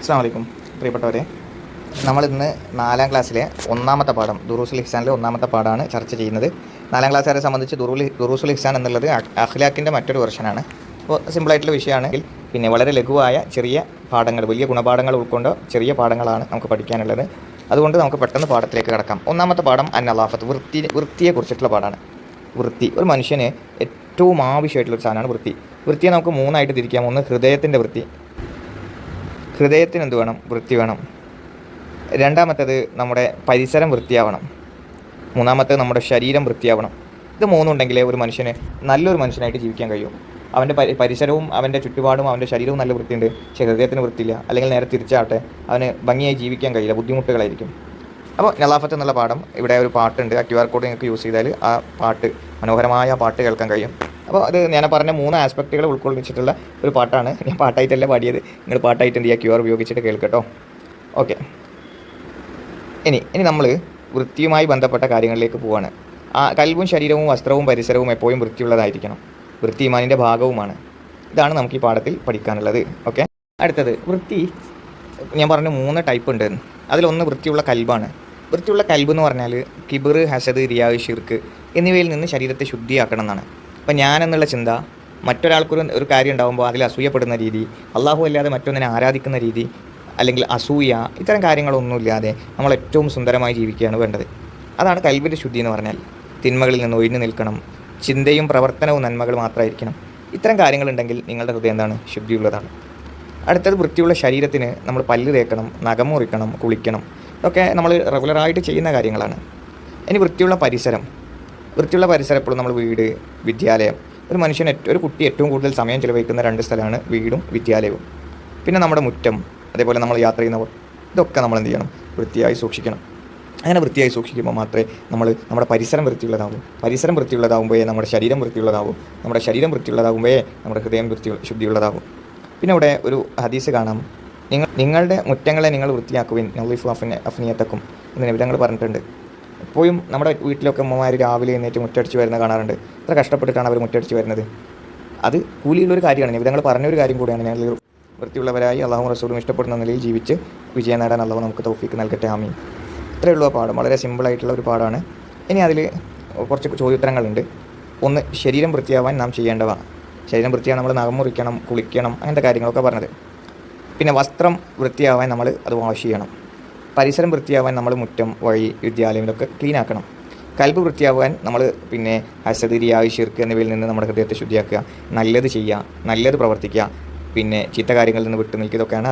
അസ്സലാമു അലൈക്കും പ്രിയപ്പെട്ടവരെ, നമ്മളിന്ന് 4ാം ക്ലാസ്സിലെ ഒന്നാമത്തെ പാഠം ദുറൂസുൽ ഇഹ്സാനിലെ ഒന്നാമത്തെ പാഠമാണ് ചർച്ച ചെയ്യുന്നത്. 4ാം ക്ലാസ്സുകാരെ സംബന്ധിച്ച് ദുറൂസുൽ ഇഹ്സാൻ എന്നുള്ളത് അഖ്ലാഖിൻ്റെ മറ്റൊരു വെർഷനാണ്. അപ്പോൾ സിമ്പിളായിട്ടുള്ള വിഷയമാണെങ്കിൽ പിന്നെ വളരെ ലഘുവായ ചെറിയ പാഠങ്ങൾ, വലിയ ഗുണപാഠങ്ങൾ ഉൾക്കൊണ്ട ചെറിയ പാഠങ്ങളാണ് നമുക്ക് പഠിക്കാനുള്ളത്. അതുകൊണ്ട് നമുക്ക് പെട്ടെന്ന് പാഠത്തിലേക്ക് കടക്കാം. ഒന്നാമത്തെ പാഠം അന്നലാഫത്ത്, വൃത്തിയെക്കുറിച്ചിട്ടുള്ള പാഠമാണ്. വൃത്തി ഒരു മനുഷ്യന് ഏറ്റവും ആവശ്യമായിട്ടുള്ളൊരു സാധനമാണ് വൃത്തി. വൃത്തിയെ നമുക്ക് 3ആയിട്ട് തിരിക്കാം. ഒന്ന് ഹൃദയത്തിൻ്റെ വൃത്തി, ഹൃദയത്തിന് എന്ത് വേണം? വൃത്തി വേണം. രണ്ടാമത്തേത് നമ്മുടെ പരിസരം വൃത്തിയാവണം. മൂന്നാമത്തേത് നമ്മുടെ ശരീരം വൃത്തിയാവണം. ഇത് മൂന്നുണ്ടെങ്കിലേ ഒരു മനുഷ്യന് നല്ലൊരു മനുഷ്യനായിട്ട് ജീവിക്കാൻ കഴിയും. അവൻ്റെ പരിസരവും അവൻ്റെ ചുറ്റുപാടും അവൻ്റെ ശരീരവും നല്ല വൃത്തിയുണ്ട്, പക്ഷേ ഹൃദയത്തിന് വൃത്തിയില്ല, അല്ലെങ്കിൽ നേരെ തിരിച്ചാവട്ടെ, അവന് ഭംഗിയായി ജീവിക്കാൻ കഴിയില്ല, ബുദ്ധിമുട്ടുകളായിരിക്കും. അപ്പോൾ നലാഫത്ത് എന്നുള്ള പാഠം, ഇവിടെ ഒരു പാട്ടുണ്ട്. ആ QR കോഡ് നിങ്ങൾക്ക് യൂസ് ചെയ്താൽ ആ പാട്ട്, മനോഹരമായ ആ പാട്ട് കേൾക്കാൻ കഴിയും. അപ്പോൾ അത് ഞാൻ പറഞ്ഞ 3 ആസ്പെക്റ്റുകൾ ഉൾക്കൊള്ളിച്ചിട്ടുള്ള ഒരു പാട്ടാണ്. ഞാൻ പാട്ടായിട്ടല്ല പാടിയത്, നിങ്ങൾ പാട്ടായിട്ട് എന്ത് ചെയ്യുക, QR ഉപയോഗിച്ചിട്ട് കേൾക്കട്ടോ. ഓക്കെ, ഇനി നമ്മൾ വൃത്തിയുമായി ബന്ധപ്പെട്ട കാര്യങ്ങളിലേക്ക് പോവുകയാണ്. കൽബും ശരീരവും വസ്ത്രവും പരിസരവും എപ്പോഴും വൃത്തിയുള്ളതായിരിക്കണം. വൃത്തി ഈമാനിൻ്റെ ഭാഗവുമാണ്. ഇതാണ് നമുക്ക് ഈ പാഠത്തിൽ പഠിക്കാനുള്ളത്. ഓക്കെ, അടുത്തത് വൃത്തി. ഞാൻ പറഞ്ഞു 3 ടൈപ്പ് ഉണ്ട്. അതിലൊന്ന് വൃത്തിയുള്ള കൽബാണ്. വൃത്തിയുള്ള കൽബ് എന്ന് പറഞ്ഞാൽ കിബിർ, ഹസദ്, റിയാ, ഷിർക്ക് എന്നിവയിൽ നിന്ന് ശരീരത്തെ ശുദ്ധിയാക്കണം എന്നാണ്. അപ്പം ഞാനെന്നുള്ള ചിന്ത, മറ്റൊരാൾക്കൊരു കാര്യം ഉണ്ടാകുമ്പോൾ അതിൽ അസൂയപ്പെടുന്ന രീതി, അള്ളാഹു അല്ലാതെ മറ്റൊന്നിനെ ആരാധിക്കുന്ന രീതി, അല്ലെങ്കിൽ അസൂയ, ഇത്തരം കാര്യങ്ങളൊന്നുമില്ലാതെ നമ്മൾ ഏറ്റവും സുന്ദരമായി ജീവിക്കുകയാണ് വേണ്ടത്. അതാണ് കൽബിൻ്റെ ശുദ്ധി എന്ന് പറഞ്ഞാൽ. തിന്മകളിൽ നിന്ന് ഒഴിഞ്ഞു നിൽക്കണം, ചിന്തയും പ്രവർത്തനവും നന്മകൾ മാത്രമായിരിക്കണം. ഇത്തരം കാര്യങ്ങളുണ്ടെങ്കിൽ നിങ്ങളുടെ ഹൃദയം എന്താണ്? ശുദ്ധിയുള്ളതാണ്. അടുത്തത് വൃത്തിയുള്ള ശരീരത്തിന് നമ്മൾ പല്ല് തേക്കണം, നഖം മുറിക്കണം, കുളിക്കണം. ഇതൊക്കെ നമ്മൾ റെഗുലറായിട്ട് ചെയ്യുന്ന കാര്യങ്ങളാണ്. ഇനി വൃത്തിയുള്ള പരിസരം. വൃത്തിയുള്ള പരിസരം എപ്പോഴും നമ്മൾ വീട്, വിദ്യാലയം. ഒരു മനുഷ്യൻ, ഒരു കുട്ടി ഏറ്റവും കൂടുതൽ സമയം ചിലവഴിക്കുന്ന 2 സ്ഥലമാണ് വീടും വിദ്യാലയവും. പിന്നെ നമ്മുടെ മുറ്റം, അതേപോലെ നമ്മൾ യാത്ര ചെയ്യുന്നവർ, ഇതൊക്കെ നമ്മൾ എന്ത് ചെയ്യണം? വൃത്തിയായി സൂക്ഷിക്കണം. അങ്ങനെ വൃത്തിയായി സൂക്ഷിക്കുമ്പോൾ മാത്രമേ നമ്മുടെ പരിസരം വൃത്തിയുള്ളതാവും. പരിസരം വൃത്തിയുള്ളതാകുമ്പോഴേ നമ്മുടെ ശരീരം വൃത്തിയുള്ളതാവും. നമ്മുടെ ശരീരം വൃത്തിയുള്ളതാകുമ്പോഴേ നമ്മുടെ ഹൃദയം ശുദ്ധിയുള്ളതാവും. പിന്നെ ഇവിടെ ഒരു ഹദീസ് കാണാം, നിങ്ങളുടെ മുറ്റങ്ങളെ നിങ്ങൾ വൃത്തിയാക്കുവിൻ, നൗലിഫു അഫ്നിയത്തക്കും എന്ന് നബിതങ്ങൾ പറഞ്ഞിട്ടുണ്ട്. എപ്പോഴും നമ്മുടെ വീട്ടിലൊക്കെ അമ്മമാർ രാവിലെ എഴുന്നേറ്റ് മുറ്റടിച്ച് വരുന്ന കാണാറുണ്ട്. എത്ര കഷ്ടപ്പെട്ടിട്ടാണ് അവർ മുറ്റടിച്ച് വരുന്നത്. അത് കൂലിയുള്ളൊരു കാര്യമാണ്. നബിതങ്ങൾ പറഞ്ഞൊരു കാര്യം കൂടിയാണ്. ഞങ്ങൾ വൃത്തിയുള്ളവരായി അള്ളാഹു റസൂലും ഇഷ്ടപ്പെടുന്ന നിലയിൽ ജീവിച്ച് വിജയം നേടാൻ അള്ളാഹു നമുക്ക് തൗഫീക്ക് നൽകട്ടെ, ആമീൻ. ഇത്രയേ ഉള്ളൂ ആ പാഠം. വളരെ സിമ്പിളായിട്ടുള്ള ഒരു പാഠമാണ്. ഇനി അതിൽ കുറച്ച് ചോദ്യോത്തരങ്ങളുണ്ട്. ഒന്ന്, ശരീരം വൃത്തിയാവാൻ നാം ചെയ്യേണ്ടവ. ശരീരം വൃത്തിയാവാൻ നമ്മൾ നഖം മുറിക്കണം, കുളിക്കണം, അങ്ങനത്തെ കാര്യങ്ങളൊക്കെ പറഞ്ഞത്. പിന്നെ വസ്ത്രം വൃത്തിയാവാൻ നമ്മൾ അത് വാഷ് ചെയ്യണം. പരിസരം വൃത്തിയാവാൻ നമ്മൾ മുറ്റം, വഴി, വിദ്യാലയം ഇതൊക്കെ ക്ലീൻ ആക്കണം. കൽബ് വൃത്തിയാവാൻ നമ്മൾ പിന്നെ ഹസദ്, റിയാ, ഷിർക്ക് എന്നിവയിൽ നിന്ന് നമ്മുടെ ഹൃദയത്തെ ശുദ്ധിയാക്കുക, നല്ലത് ചെയ്യുക, നല്ലത് പ്രവർത്തിക്കുക, പിന്നെ ചീത്ത കാര്യങ്ങളിൽ നിന്ന് വിട്ടു നിൽക്കുക. ഇതൊക്കെയാണ്